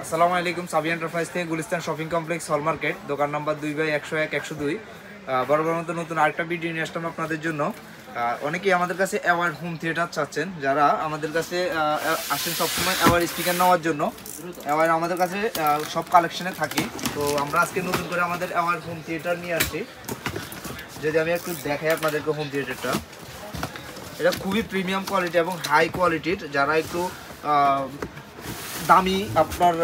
আসসালামু আলাইকুম। সাবি এন্টারপ্রাইজ থেকে গুলিস্তান শপিং কমপ্লেক্স হল মার্কেট, দোকান নাম্বার 2/101-102। বরাবর মতো নতুন আরেকটা ভিডিও নিয়ে আসলাম আপনাদের জন্য। অনেকেই আমাদের কাছে অ্যাওয়ার্ড হোম থিয়েটার চাচ্ছেন, যারা আমাদের কাছে আসেন সবসময় অ্যাওয়ার্ড স্পিকার নেওয়ার জন্য। অ্যাওয়ার্ড আমাদের কাছে সব কালেকশনে থাকে। তো আমরা আজকে নতুন করে আমাদের অ্যাওয়ার্ড হোম থিয়েটার নিয়ে আসছি। যদি আমি একটু দেখাই আপনাদেরকে হোম থিয়েটারটা, এটা খুবই প্রিমিয়াম কোয়ালিটি এবং হাই কোয়ালিটির। যারা একটু দামি আপনার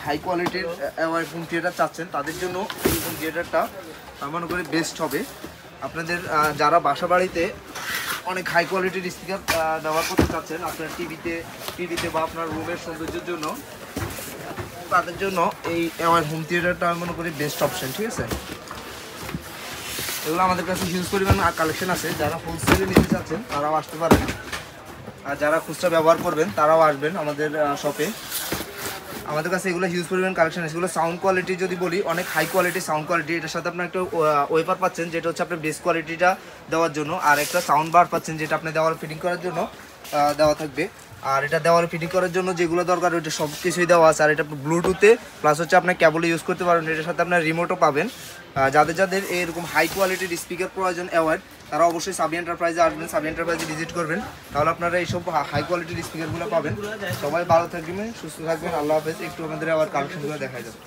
হাই কোয়ালিটির অ্যাওয়ার্ড হোম থিয়েটার চাচ্ছেন, তাদের জন্য এই হোম থিয়েটারটা মনে করি বেস্ট হবে। আপনাদের যারা বাসা বাড়িতে অনেক হাই কোয়ালিটির স্পিকার ব্যবহার করতে চাচ্ছেন আপনার টিভিতে বা আপনার রুমের সৌন্দর্যের জন্য, তাদের জন্য এই অ্যাওয়ার্ড হোম থিয়েটারটা আমি মনে করি বেস্ট অপশন। ঠিক আছে, এগুলো আমাদের কাছে হিউজ পরিমাণ কালেকশন আছে। যারা হোলসেলে নিতে চাচ্ছেন তারাও আসতে পারেন, আর যারা খুচরা ব্যবহার করবেন তারাও আসবেন আমাদের শপে। আমাদের কাছে এগুলো হিউজ পরিমাণ কালেকশন আছে। এগুলো সাউন্ড কোয়ালিটি যদি বলি, অনেক হাই কোয়ালিটি সাউন্ড কোয়ালিটি। এটার সাথে আপনার একটা ওয়েপার পাচ্ছেন, যেটা হচ্ছে আপনার বেস কোয়ালিটিটা দেওয়ার জন্য, আর একটা সাউন্ড বার পাচ্ছেন, যেটা আপনি দেওয়ালে ফিটিং করার জন্য দেওয়া থাকবে। আর এটা দেওয়ালে ফিটিং করার জন্য যেগুলো দরকার ওইটা সব কিছুই দেওয়া আছে। আর এটা ব্লুটুথে প্লাস হচ্ছে আপনার কেবলে ইউজ করতে পারবেন। এটার সাথে আপনার রিমোটও পাবেন। যাদের এরকম হাই কোয়ালিটির স্পিকার প্রয়োজন অ্যাওয়ার্ড, তারা অবশ্যই সাবি এন্টারপ্রাইজে আসবেন, সাবি এন্টারপ্রাইজে ভিজিট করবেন, তাহলে আপনারা এইসব হাই কোয়ালিটির স্পিকারগুলো পাবেন। সবাই ভালো থাকবেন, সুস্থ থাকবেন, আল্লাহ হাফেজ। একটু আমাদের আবার কালেকশনগুলো দেখাই যাবে।